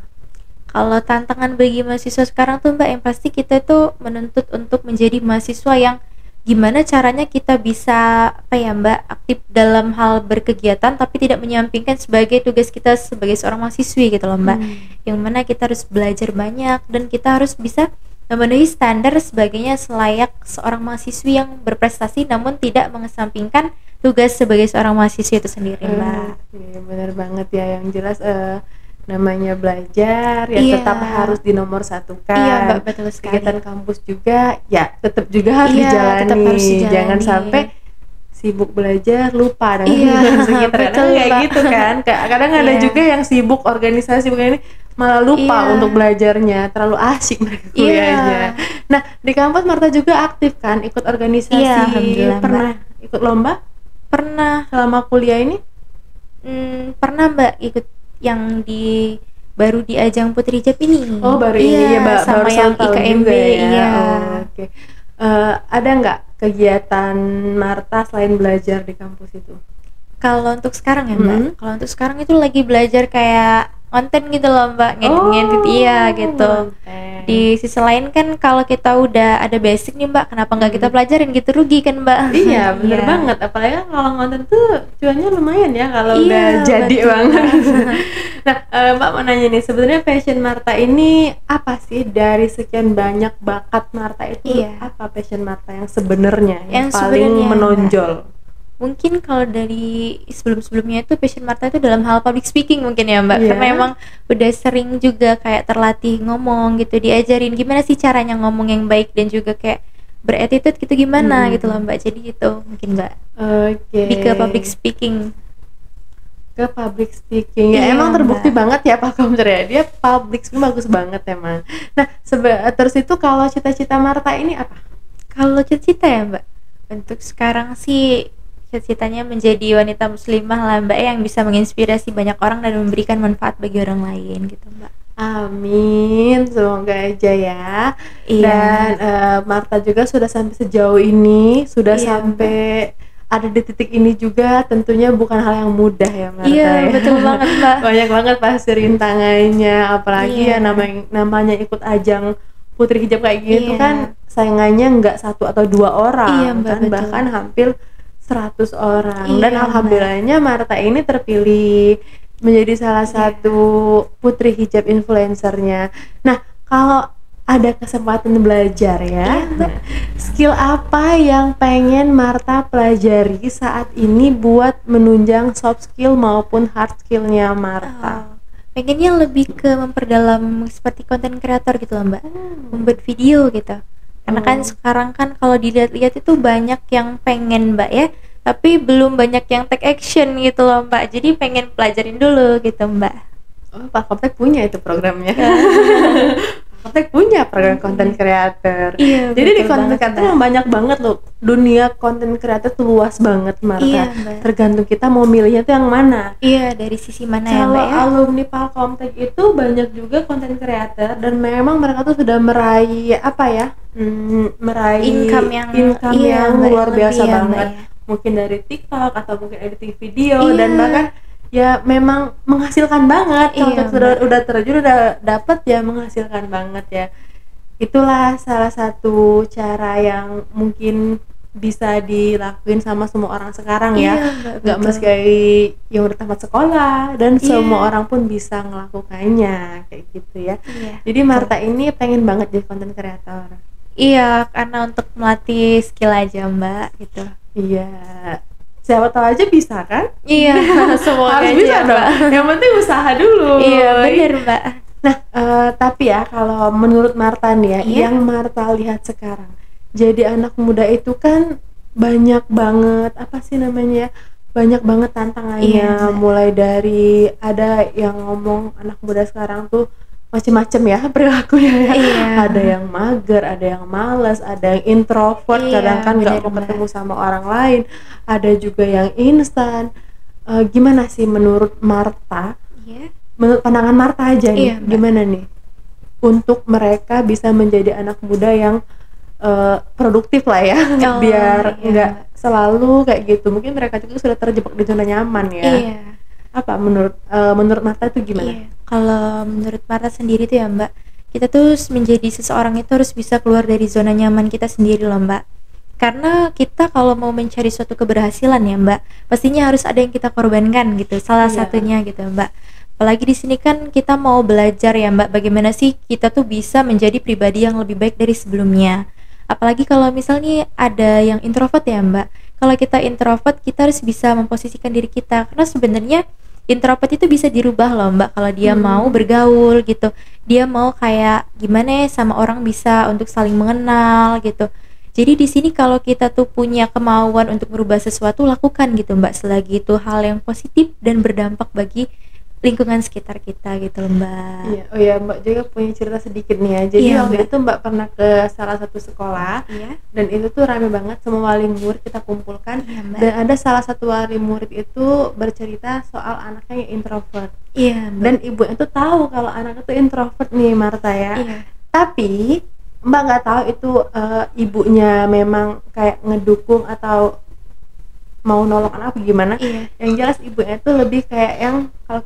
Kalau tantangan bagi mahasiswa sekarang tuh mbak, yang pasti kita tuh menuntut untuk menjadi mahasiswa yang gimana caranya kita bisa apa ya mbak, aktif dalam hal berkegiatan tapi tidak menyampingkan sebagai tugas kita sebagai seorang mahasiswi gitu loh mbak. Yang mana kita harus belajar banyak dan kita harus bisa memenuhi standar sebagainya selayak seorang mahasiswi yang berprestasi namun tidak mengesampingkan tugas sebagai seorang mahasiswi itu sendiri mbak. Iya, benar banget ya. Yang jelas namanya belajar ya Iya. tetap harus dinomorsatukan. Iya mbak, betul sekali. Kegiatan kampus juga ya tetap juga harus Iya, dijalani. tetap harus dijalani. Jangan sampai sibuk belajar lupa dengan Iya, sekitar. betul, Kayak Mbak. gitu kan. Kadang ada Iya. juga yang sibuk organisasi begini malah lupa Iya. untuk belajarnya, terlalu asyik mereka Iya. kuliahnya. Nah, di kampus Marta juga aktif kan ikut organisasi. Iya, alhamdulillah, Pernah ikut lomba Pernah selama kuliah ini? pernah mbak ikut yang baru di ajang Putri Jap ini. Oh baru ini Iya, ya Mbak, sama baru yang 1 tahun IKMB juga ya. iya. Oh, oke. Ada nggak kegiatan Marta selain belajar di kampus itu? Kalau untuk sekarang ya mbak, kalau untuk sekarang itu lagi belajar kayak konten gitu loh mbak, ngedit iya gitu. konten. Di sisi lain kan kalau kita udah ada basic nih mbak, kenapa nggak kita pelajarin gitu, rugi kan mbak. Iya bener Iya. banget, apalagi kan kalau konten tuh cuannya lumayan ya kalau Iya, udah jadi betul, banget. Nah Mbak mau nanya nih, sebenarnya passion Marta ini apa sih? Dari sekian banyak bakat Marta itu Iya. apa passion Marta yang sebenarnya yang Yang paling sebenarnya, menonjol? Mungkin kalau dari sebelum-sebelumnya itu passion Marta itu dalam hal public speaking mungkin ya Mbak, Iya. karena emang udah sering juga kayak terlatih ngomong gitu, diajarin gimana sih caranya ngomong yang baik dan juga kayak beretitude gitu gimana gitu loh Mbak. Jadi itu mungkin Mbak, Oke. lebih ke public speaking. Ke public speaking ya, Iya, emang terbukti Mbak. banget ya Pak Komter ya, dia public speaking bagus banget emang. Nah terus itu kalau cita-cita Marta ini apa? Kalau cita-cita ya Mbak, untuk sekarang sih cita-citanya menjadi wanita muslimah lah Mbak, yang bisa menginspirasi banyak orang dan memberikan manfaat bagi orang lain gitu Mbak. Amin, semoga aja ya. Iya. Dan Marta juga sudah sampai sejauh ini, sudah Iya, sampai ada di titik ini juga, tentunya bukan hal yang mudah ya Marta Iya, ya. betul banget Mbak. Banyak banget pasti rintangannya, apalagi Iya. ya namanya ikut ajang Putri Hijab kayak gitu Iya. kan, saingannya nggak 1 atau 2 orang Iya, Mbak, kan, betul. bahkan hampir 100 orang. Iya, Dan Mbak. alhamdulillahnya Marta ini terpilih menjadi salah satu Putri Hijab influencernya. Nah, kalau ada kesempatan belajar ya, Iya, Mbak. nah, skill apa yang pengen Marta pelajari saat ini buat menunjang soft skill maupun hard skillnya Marta? Pengennya lebih ke memperdalam seperti konten kreator gitu loh Mbak, membuat video gitu. Karena kan sekarang kan kalau dilihat-lihat itu banyak yang pengen Mbak ya, tapi belum banyak yang take action gitu loh Mbak. Jadi pengen pelajarin dulu gitu Mbak. Oh, Pak Koptek punya itu programnya. Pak Koptek punya program konten creator. Iya, Jadi di betul konten banget, creator Mbak. emang banyak banget loh. Dunia konten creator tuh luas banget Marta. Iya, Mbak. Tergantung kita mau milihnya tuh yang mana. Iya, dari sisi mana ya Kalau Mbak ya? alumni Palkomtek itu banyak juga konten creator dan memang mereka tuh sudah meraih apa ya? Meraih Income yang yang Mbak, luar lebih biasa ya, Mbak, banget. ya. Mungkin dari TikTok atau mungkin editing video Iya. dan bahkan ya memang menghasilkan banget. Kalau Iya, udah terjun udah dapat ya menghasilkan banget ya. Itulah salah satu cara yang mungkin bisa dilakuin sama semua orang sekarang ya. Iya, Mbak, Nggak betul. mesti yang udah tamat sekolah dan Iya. semua orang pun bisa melakukannya kayak gitu ya. Iya. Jadi Marta ini pengen banget jadi konten kreator. Iya, karena untuk melatih skill aja Mbak gitu. Iya. Siapa tahu aja bisa kan? Iya, semoga Harus aja bisa ya, dong. Mbak. Yang penting usaha dulu. Iya, bener Mbak. Nah, tapi ya kalau menurut Marta nih ya, Iya. yang Marta lihat sekarang, jadi anak muda itu kan banyak banget apa sih namanya ya? Banyak banget tantangannya, Iya, Mbak. mulai dari ada yang ngomong anak muda sekarang tuh macem-macem ya perilakunya ya. Iya. Ada yang mager, ada yang malas, ada yang introvert, Iya, kadang kan nggak bener, mau Mbak. ketemu sama orang lain, ada juga yang instan. Gimana sih menurut Marta? Iya. Menurut pandangan Marta aja nih, Iya, Mbak. gimana nih untuk mereka bisa menjadi anak muda yang produktif lah ya, Oh, biar iya, nggak Mbak. selalu kayak gitu. Mungkin mereka juga sudah terjebak di zona nyaman ya. Iya. Apa menurut Marta itu gimana? Iya. Kalau menurut Marta sendiri tuh ya Mbak, kita tuh menjadi seseorang itu harus bisa keluar dari zona nyaman kita sendiri loh Mbak. Karena kita kalau mau mencari suatu keberhasilan ya Mbak, pastinya harus ada yang kita korbankan gitu. Salah Iya. satunya gitu Mbak. Apalagi di sini kan kita mau belajar ya Mbak, bagaimana sih kita tuh bisa menjadi pribadi yang lebih baik dari sebelumnya. Apalagi kalau misalnya ada yang introvert ya Mbak. Kalau kita introvert, kita harus bisa memposisikan diri kita, karena sebenarnya introvert itu bisa dirubah loh Mbak, kalau dia mau bergaul gitu, dia mau kayak gimana ya sama orang, bisa untuk saling mengenal gitu. Jadi di sini kalau kita tuh punya kemauan untuk merubah sesuatu, lakukan gitu Mbak, selagi itu hal yang positif dan berdampak bagi lingkungan sekitar kita gitu loh Mbak. Iya, oh ya Mbak juga punya cerita sedikit nih ya. Jadi Iya, waktu Mbak. itu Mbak pernah ke salah satu sekolah Iya. dan itu tuh rame banget, semua wali murid kita kumpulkan. Iya, Mbak. Dan ada salah satu wali murid itu bercerita soal anaknya yang introvert. Iya Mbak. Dan ibunya tuh tahu kalau anaknya tuh introvert nih Marta ya. Iya. Tapi Mbak nggak tahu itu ibunya memang kayak ngedukung atau mau nolong anak apa gimana. Iya. Yang jelas ibunya tuh lebih kayak yang kalau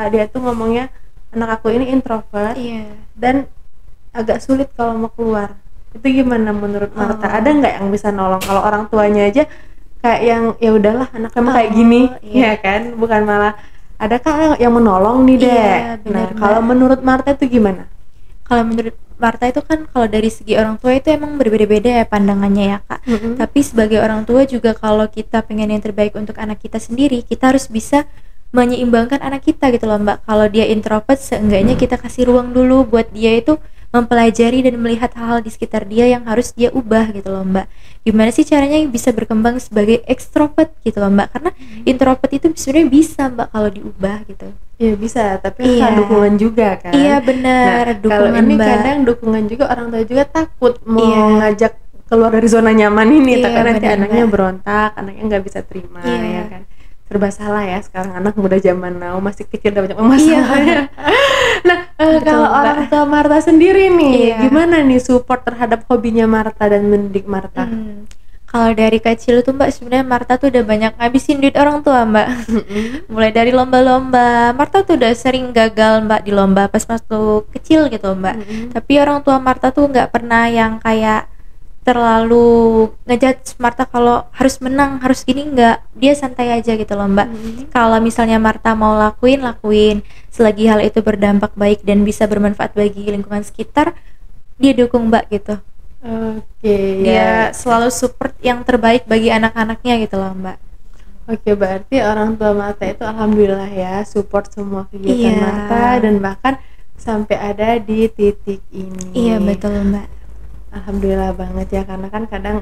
dia tuh ngomongnya, anak aku ini introvert Iya. dan agak sulit kalau mau keluar. Itu gimana menurut Marta? Oh. Ada nggak yang bisa nolong? Kalau orang tuanya aja kayak yang ya udahlah anak emang kayak Oh, gini, iya. ya kan? Bukan malah adakah yang menolong nih deh? Iya, benar, Nah, Mbak. kalau menurut Marta itu gimana? Kalau menurut Marta itu kan kalau dari segi orang tua itu emang berbeda-beda ya pandangannya ya Kak. Tapi sebagai orang tua juga kalau kita pengen yang terbaik untuk anak kita sendiri, kita harus bisa menyeimbangkan anak kita gitu loh Mbak. Kalau dia introvert, seenggaknya kita kasih ruang dulu buat dia itu mempelajari dan melihat hal-hal di sekitar dia yang harus dia ubah gitu loh Mbak. Gimana sih caranya bisa berkembang sebagai ekstrovert gitu loh Mbak? Karena introvert itu sebenarnya bisa Mbak kalau diubah gitu. Iya bisa, tapi ada dukungan juga kan. Iya benar, Kalau dukungan ini Mbak. kadang dukungan juga, orang tua juga takut mau Iya. ngajak keluar dari zona nyaman ini, Iya, takut nanti benar, anaknya Mbak. berontak, anaknya nggak bisa terima, Iya. ya kan. Serba salah ya sekarang anak muda zaman now, masih kecil udah banyak masalahnya. Nah, Betul, kalau Mbak. orang tua Marta sendiri nih, Iya. gimana nih support terhadap hobinya Marta dan mendidik Marta? Kalau dari kecil tuh Mbak sebenarnya Marta tuh udah banyak ngabisin duit orang tua Mbak. Mulai dari lomba-lomba, Marta tuh udah sering gagal Mbak di lomba pas waktu kecil gitu Mbak. Tapi orang tua Marta tuh nggak pernah yang kayak terlalu ngejudge Marta kalau harus menang, harus gini, enggak. Dia santai aja gitu loh Mbak. Kalau misalnya Marta mau lakuin, selagi hal itu berdampak baik dan bisa bermanfaat bagi lingkungan sekitar, dia dukung Mbak gitu. Oke, Dia ya. selalu support yang terbaik bagi anak-anaknya gitu loh Mbak. Oke, berarti orang tua Marta itu alhamdulillah ya support semua kegiatan Iya. Marta dan bahkan sampai ada di titik ini. Iya betul Mbak. Alhamdulillah banget ya, karena kan kadang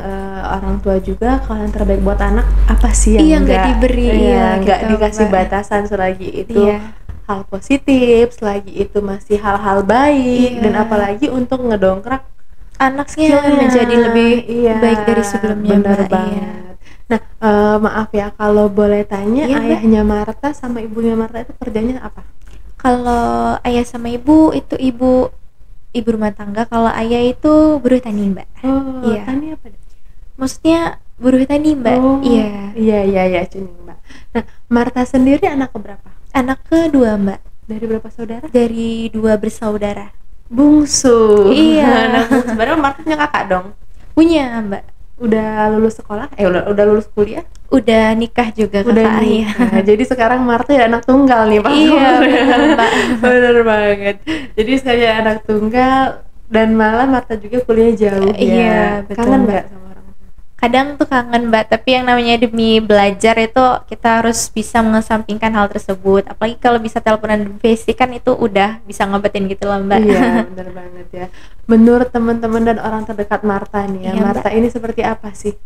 orang tua juga kalau yang terbaik buat anak apa sih yang Iya, nggak diberi, iya, nggak gitu, dikasih Mbak. batasan selagi itu Iya. hal positif, selagi itu masih hal-hal baik, Iya. dan apalagi untuk ngedongkrak Anaknya skillnya. menjadi lebih Iya, baik dari sebelumnya bener Mbak. banget. Iya. Nah, maaf ya kalau boleh tanya, Iya, Mbak. ayahnya Marta sama ibunya Marta itu kerjanya apa? Kalau ayah sama ibu itu ibu rumah tangga, kalau ayah itu buruh tani Mbak. Oh, Iya. tani apa? Maksudnya buruh tani Mbak. Oh, Iya. iya, cuning Mbak. Nah, Marta sendiri anak keberapa? Anak kedua Mbak, Dari berapa saudara? dari 2 bersaudara. Bungsu. Iya. Nah, bungsu. Berarti Marta punya kakak dong? Punya Mbak. Udah lulus sekolah? Udah lulus kuliah? Udah nikah juga Udah kakak ayah. nikah. Jadi sekarang Marta ya anak tunggal nih, Pak. Iya, betul, Mbak. Bener banget. Jadi saya anak tunggal dan malah Marta juga kuliah jauh ya. Iya, betul, Kangen Mbak. nggak sama orang tua? Kadang tuh kangen Mbak, tapi yang namanya demi belajar itu kita harus bisa mengesampingkan hal tersebut. Apalagi kalau bisa teleponan basic kan itu udah bisa ngobatin gitu loh Mbak. Iya, bener banget ya. Menurut teman-teman dan orang terdekat Marta nih ya, Iya, Marta ini seperti apa sih?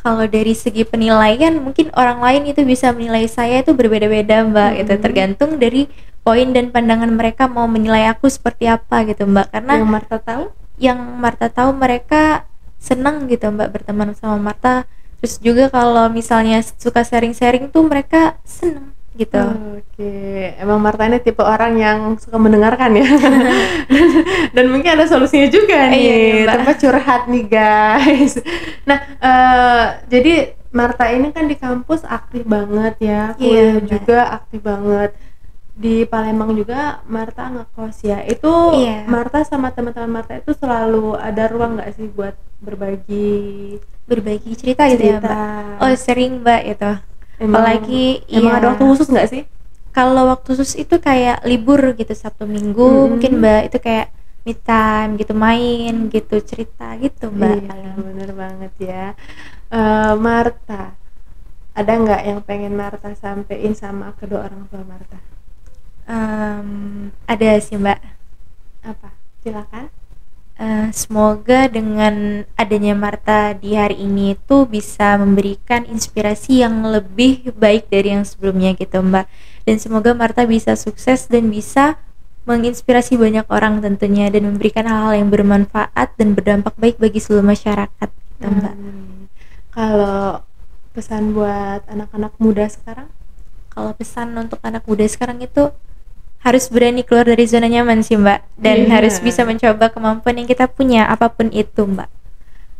Kalau dari segi penilaian mungkin orang lain itu bisa menilai saya itu berbeda-beda Mbak, itu tergantung dari poin dan pandangan mereka mau menilai aku seperti apa gitu Mbak. Karena Yang Marta tahu? yang Marta tahu mereka senang gitu Mbak berteman sama Marta. Terus juga kalau misalnya suka sharing-sharing tuh mereka seneng gitu. Oke, emang Marta ini tipe orang yang suka mendengarkan ya. dan mungkin ada solusinya juga nih, Iya, Mbak. tempat curhat nih guys. Nah, jadi Marta ini kan di kampus aktif banget ya, kuliah Mbak. juga aktif banget. Di Palembang juga Marta ngekos ya. Itu Iya. Marta sama teman-teman Marta itu selalu ada ruang nggak sih buat berbagi Berbagi cerita gitu ya cerita? Mbak. Oh sering Mbak itu. Apalagi emang iya. ada waktu khusus nggak sih? Kalau waktu khusus itu kayak libur gitu Sabtu Minggu mungkin Mbak, itu kayak me time gitu, main gitu, cerita gitu Mbak. Iya, bener banget ya. Marta, ada nggak yang pengen Marta sampein sama kedua orang tua Marta? Ada sih Mbak. Apa? Silakan. Semoga dengan adanya Marta di hari ini tuh bisa memberikan inspirasi yang lebih baik dari yang sebelumnya gitu Mbak. Dan semoga Marta bisa sukses dan bisa menginspirasi banyak orang tentunya, dan memberikan hal-hal yang bermanfaat dan berdampak baik bagi seluruh masyarakat gitu Mbak. Kalau pesan buat anak-anak muda sekarang? Kalau pesan untuk anak muda sekarang itu harus berani keluar dari zona nyaman sih Mbak, dan Iya. harus bisa mencoba kemampuan yang kita punya apapun itu Mbak.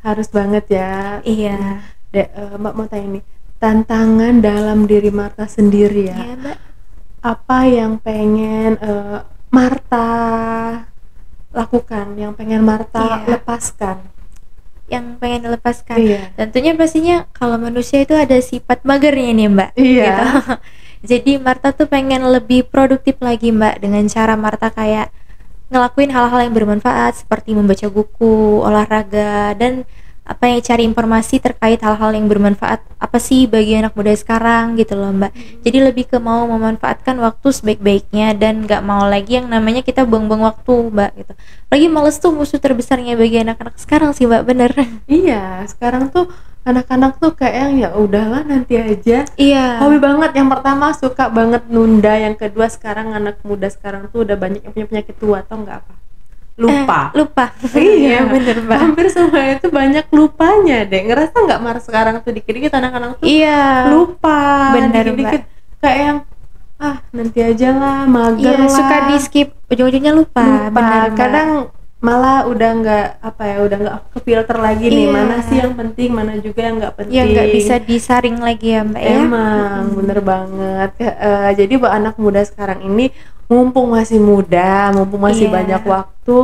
Harus banget ya. Iya. Mbak mau tanya nih, tantangan dalam diri Marta sendiri ya. Iya Mbak. Apa yang pengen Marta lakukan, yang pengen Marta Iya. lepaskan? Yang pengen dilepaskan. Iya. Tentunya pastinya kalau manusia itu ada sifat magernya nih Mbak. Iya. Gitu. Jadi Marta tuh pengen lebih produktif lagi Mbak, dengan cara Marta kayak ngelakuin hal-hal yang bermanfaat seperti membaca buku, olahraga, dan apa ya, cari informasi terkait hal-hal yang bermanfaat apa sih bagi anak muda sekarang gitu loh Mbak. Jadi lebih ke mau memanfaatkan waktu sebaik-baiknya dan nggak mau lagi yang namanya kita buang-buang waktu Mbak gitu. Lagi males tuh musuh terbesarnya bagi anak-anak sekarang sih Mbak, bener. Iya, sekarang tuh anak-anak tuh kayak yang ya udahlah nanti aja. Iya. Hobi banget, yang pertama suka banget nunda, yang kedua sekarang anak muda sekarang tuh udah banyak yang punya penyakit tua atau enggak apa? Lupa. Lupa. Iya, bener Mbak. hampir semuanya itu banyak lupanya deh. Ngerasa nggak Mar sekarang tuh dikit-dikit anak-anak tuh Iya. lupa, Bener, dikit-dikit kayak yang nanti aja lah, mager Iya, lah, suka di skip, ujung-ujungnya lupa. Bener, Mbak. kadang malah udah nggak udah nggak kefilter lagi nih, Iya. mana sih yang penting, mana juga yang nggak penting. Ya nggak bisa disaring lagi ya Mbak ya. Emang bener banget. Jadi buat anak muda sekarang ini, mumpung masih muda, mumpung masih Iya. banyak waktu,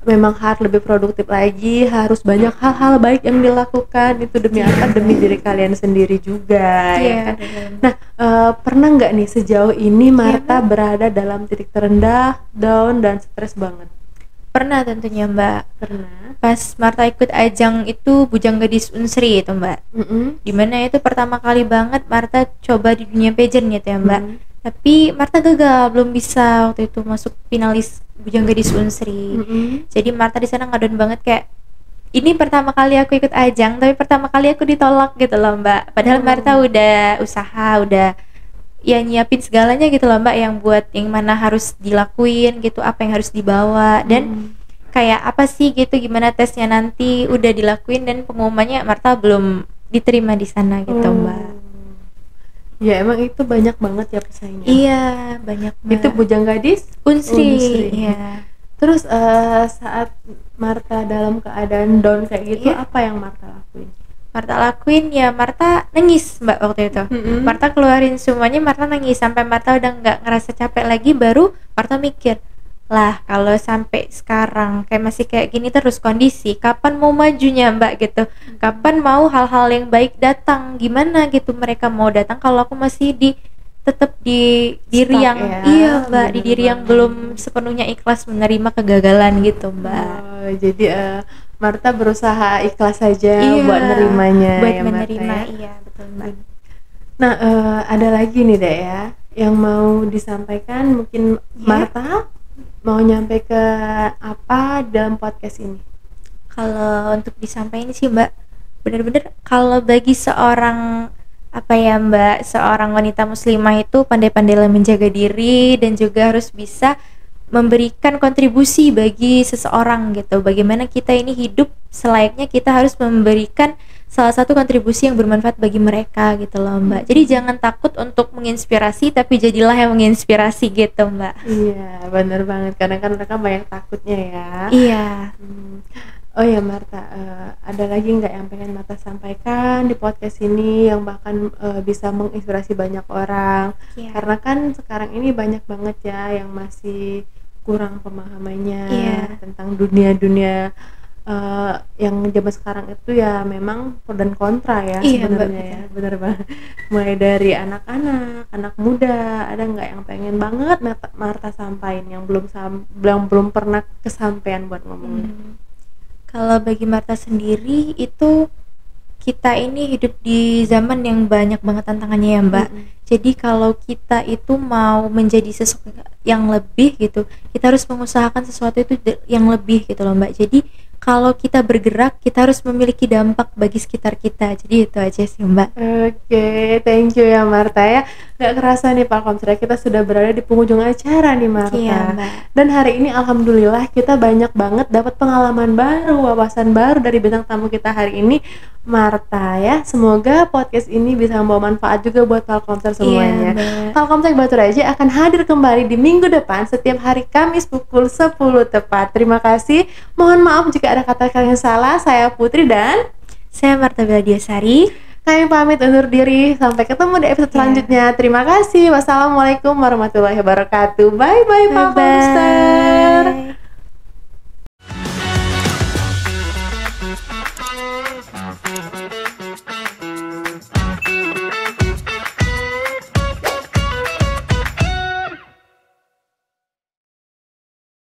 memang harus lebih produktif lagi, harus banyak hal-hal baik yang dilakukan. Itu demi apa? Demi diri kalian sendiri juga, ya Iya, kan? bener. Nah, pernah nggak nih sejauh ini Marta Mbak. berada dalam titik terendah, down, dan stres banget? Pernah tentunya Mbak. Pernah. Pas Marta ikut ajang itu Bujang Gadis Unsri itu Mbak. Dimana itu pertama kali banget Marta coba di dunia pageant gitu ya Mbak. Tapi Marta gagal, belum bisa waktu itu masuk finalis Bujang Gadis Unsri. Jadi Marta di sana ngadon banget kayak ini pertama kali aku ikut ajang, tapi pertama kali aku ditolak gitu loh Mbak. Padahal Marta udah usaha, udah ya nyiapin segalanya gitu loh Mbak, yang buat yang mana harus dilakuin gitu, apa yang harus dibawa, dan kayak apa sih gitu, gimana tesnya nanti udah dilakuin, dan pengumumannya Marta belum diterima di sana gitu Mbak. Ya emang itu banyak banget ya pesaingnya. Iya, banyak Mbak. Itu Bujang Gadis Unsri. Unsri. Iya. Terus saat Marta dalam keadaan down kayak gitu, Iya. apa yang Marta lakuin? Marta lakuin ya Marta nangis Mbak waktu itu. Marta keluarin semuanya, Marta nangis sampai Marta udah nggak ngerasa capek lagi, baru Marta mikir, lah kalau sampai sekarang kayak masih kayak gini terus kondisi, kapan mau majunya Mbak gitu, kapan mau hal-hal yang baik datang, gimana gitu mereka mau datang kalau aku masih tetap di diri Stuck yang ya, iya Mbak, di bener diri yang banget. belum sepenuhnya ikhlas menerima kegagalan gitu Mbak. Jadi Marta berusaha ikhlas saja Iya, buat nerimanya buat ya Marta menerima, ya. iya betul Mbak. Nah, ada lagi nih Dek ya, yang mau disampaikan, mungkin Marta mau nyampe ke apa dalam podcast ini? Kalau untuk disampaikan sih Mbak, bener-bener kalau bagi seorang apa ya Mbak, seorang wanita muslimah itu pandai-pandai menjaga diri dan juga harus bisa memberikan kontribusi bagi seseorang gitu. Bagaimana kita ini hidup selayaknya kita harus memberikan salah satu kontribusi yang bermanfaat bagi mereka gitu loh Mbak. Jadi jangan takut untuk menginspirasi, tapi jadilah yang menginspirasi gitu Mbak. Iya, bener banget. Karena kan mereka banyak takutnya ya. Iya. Oh ya Marta, ada lagi nggak yang pengen Marta sampaikan di podcast ini yang bahkan bisa menginspirasi banyak orang? Iya. Karena kan sekarang ini banyak banget ya yang masih kurang pemahamannya tentang dunia-dunia yang zaman sekarang itu ya memang pro dan kontra ya sebenarnya ya, bener banget. Mulai dari anak-anak, anak muda, ada nggak yang pengen banget Marta sampaikan yang belum pernah kesampaian buat ngomongnya? Kalau bagi Marta sendiri itu, kita ini hidup di zaman yang banyak banget tantangannya ya Mbak. Jadi kalau kita itu mau menjadi sesuatu yang lebih gitu, kita harus mengusahakan sesuatu itu yang lebih gitu loh Mbak. Jadi kalau kita bergerak, kita harus memiliki dampak bagi sekitar kita. Jadi itu aja sih Mbak. Oke, thank you ya Marta ya. Gak kerasa nih Pak Komsra, kita sudah berada di penghujung acara nih Marta. Iya Mbak. Dan hari ini alhamdulillah kita banyak banget dapat pengalaman baru, wawasan baru dari bintang tamu kita hari ini, Marta ya. Semoga podcast ini bisa membawa manfaat juga buat Pak Komsra semuanya. Pak Komsra Batu Raja akan hadir kembali di minggu depan setiap hari Kamis pukul 10 tepat. Terima kasih. Mohon maaf jika ada kata-kata yang salah. Saya Putri dan saya Marta Beladiasari. kami pamit undur diri. Sampai ketemu di episode selanjutnya. Terima kasih. Wassalamualaikum warahmatullahi wabarakatuh. Bye bye Pak Komster.